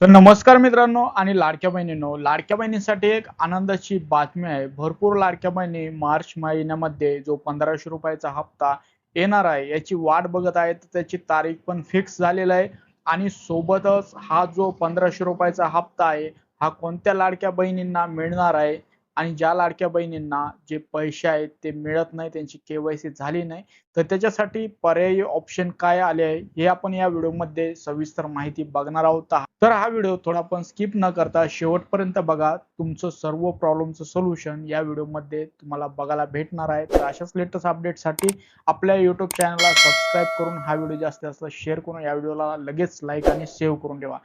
तर नमस्कार मित्रांनो आणि लाडक्या बहिणींनो, लाडक्या बहिणीसाठी एक आनंदाची बातमी आहे। भरपूर लाडक्या बहिणी मार्च महिन्यामध्ये जो 1500 रुपयाचा हप्ता येणार आहे याची वाट बघत आहेत। त्याची तारीख पण फिक्स झालेला आहे आणि सोबतच हा जो 1500 रुपयाचा हप्ता आहे हा कोणत्या लाडक्या बहिणींना मिळणार आहे आणि ज्या लाडक्या बहिणींना जे पैसे आहेत ते मिळत नाही, त्यांची केवायसी झाली नाही, तर त्याच्यासाठी पर्यायी ऑप्शन काय आले आहे हे आपण या व्हिडिओमध्ये सविस्तर माहिती बघणार आहोत। तर हा व्हिडिओ थोडा पण स्किप न करता शेवटपर्यंत बघा। तुमचं सर्व प्रॉब्लेमचं सोल्युशन या व्हिडिओमध्ये तुम्हाला बघायला भेटणार आहे। तर अशाच लेटेस्ट अपडेटसाठी आपल्या YouTube चॅनलला सबस्क्राईब करून हा व्हिडिओ जास्तीत जास्त शेअर करून या व्हिडिओला लगेच लाईक आणि सेव्ह करून ठेवा।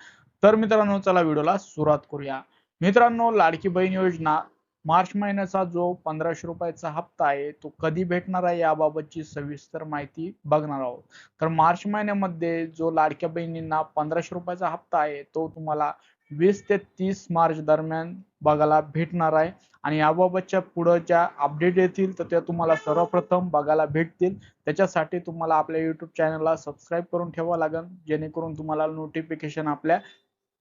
तर मित्रांनो चला व्हिडिओला सुरुवात करूया। मित्रांनो, लाडकी बहीण योजना मार्च महिन्याचा जो 1500 रुपयाचा हप्ता आहे तो कधी भेटणार आहे याबाबतची सविस्तर माहिती बघणार आहोत। तर मार्च महिन्यामध्ये जो लाडक्या बहिणींना 1500 रुपयाचा हप्ता आहे तो तुम्हाला 20 ते 30 मार्च दरम्यान बघायला भेटणार आहे आणि याबाबतच्या पुढे ज्या अपडेट येतील तर त्या तुम्हाला सर्वप्रथम बघायला भेटतील। त्याच्यासाठी तुम्हाला आपल्या YouTube चॅनलला सबस्क्राईब करून ठेवावं लागेल, जेणेकरून तुम्हाला नोटिफिकेशन आपल्या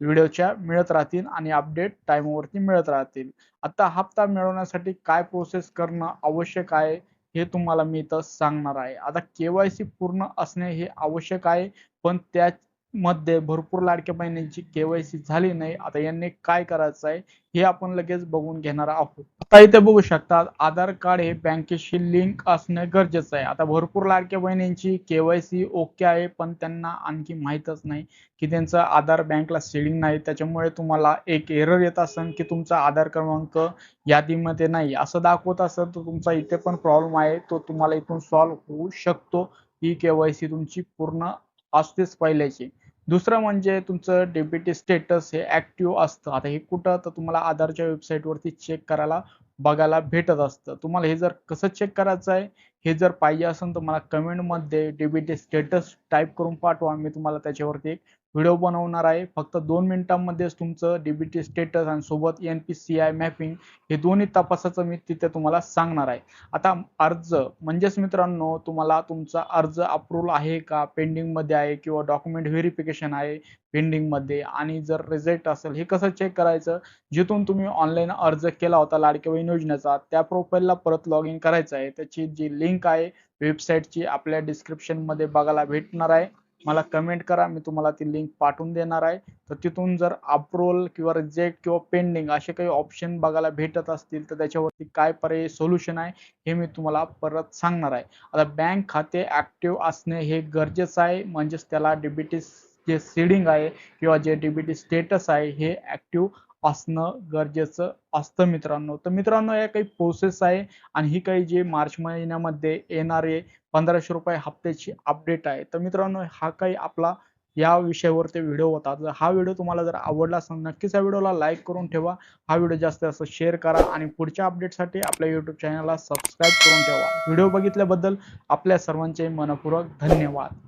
व्हिडिओच्या मिळत राहतील आणि अपडेट टाइमवरती मिळत राहतील। आता हप्ता मिळवण्यासाठी काय प्रोसेस करणं आवश्यक आहे हे तुम्हाला मी इथं सांगणार आहे। आता केवायसी पूर्ण असणे हे आवश्यक आहे, पण त्यामध्ये भरपूर लाडक्या बहिणींची केवायसी झाली नाही। आता यांनी काय करायचं आहे हे आपण लगेच बघून घेणार आहोत। आता इथे बघू शकता, आधार कार्ड हे बँकेशी लिंक असणे गरजेचं आहे। आता भरपूर लाडक्या बहिणींची केवायसी ओके आहे, पण त्यांना आणखी माहीतच नाही की त्यांचं आधार बँकला सीडिंग नाही। त्याच्यामुळे तुम्हाला एक एरर येत असेल की तुमचा आधार क्रमांक यादीमध्ये नाही असं दाखवत असेल, तर तुमचा इथे पण प्रॉब्लेम आहे, तो तुम्हाला इथून सॉल्व्ह होऊ शकतो। ही केवायसी तुमची पूर्ण असतेच पहिल्याची। दुसरं म्हणजे तुमचं डीबीटी स्टेटस हे ऍक्टिव्ह असतं। आता हे कुठं, तर तुम्हाला आधारच्या वेबसाईटवरती चेक करायला बघायला भेटत असतं। तुम्हाला हे जर कसं चेक करायचं आहे हे जर पाहिजे असेल तर मला कमेंटमध्ये डीबीटी स्टेटस टाईप करून पाठवा, मी तुम्हाला त्याच्यावरती एक व्हिडिओ बनवणार आहे। फक्त 2 मिनिटांमध्येच तुमचं डीबीटी स्टेटस आणि सोबत एनपीसीआय मॅपिंग हे दोन्ही तपासाचं मी तिथे तुम्हाला सांगणार आहे। आता अर्ज म्हणजेच मित्रांनो, तुम्हाला तुमचा अर्ज अप्रूव्हल आहे का, पेंडिंग मध्ये आहे किंवा डॉक्युमेंट व्हेरिफिकेशन आहे पेंडिंग मध्ये, आणि जर रिजेक्ट असेल हे कसं चेक करायचं, जिथून तुम्ही ऑनलाईन अर्ज केला होता लाडकी बहीण योजनेचा त्या प्रोफाईलला परत लॉग इन करायचं आहे। त्याची जी लिंक आहे वेबसाईटची आपल्या डिस्क्रिप्शन मध्ये बघायला भेटणार आहे। मला कमेंट करा, मी तुम्हाला ती लिंक पाठवून देणार आहे। तर तिथून जर अप्रूव्हल किंवा रिजेक्ट किंवा पेंडिंग असे काही ऑप्शन बघायला भेटत असतील तर त्याच्यावरती काय पर्यायी सोल्युशन आहे हे मी तुम्हाला परत सांगणार आहे। आता बँक खाते ऍक्टिव्ह असणे हे गरजेचं आहे, म्हणजेच त्याला डीबीटी जे सीडिंग आहे किंवा जे डीबीटी स्टेटस आहे हे ऍक्टिव्ह असणं गरजेचं असतं मित्रांनो। तर मित्रांनो, या काही प्रोसेस आहे आणि ही काही जे मार्च महिन्यामध्ये येणारे 1500 रुपये हप्त्याची अपडेट आहे। तर मित्रांनो, हा काही आपला या विषयावरती व्हिडिओ होता। जर हा व्हिडिओ तुम्हाला जर आवडला असेल नक्कीच या व्हिडिओला लाईक करून ठेवा, हा व्हिडिओ जास्तीत जास्त शेअर करा आणि पुढच्या अपडेटसाठी आपल्या YouTube चॅनलला सबस्क्राईब करून ठेवा। व्हिडिओ बघितल्याबद्दल आपल्या सर्वांचे मनपूर्वक धन्यवाद।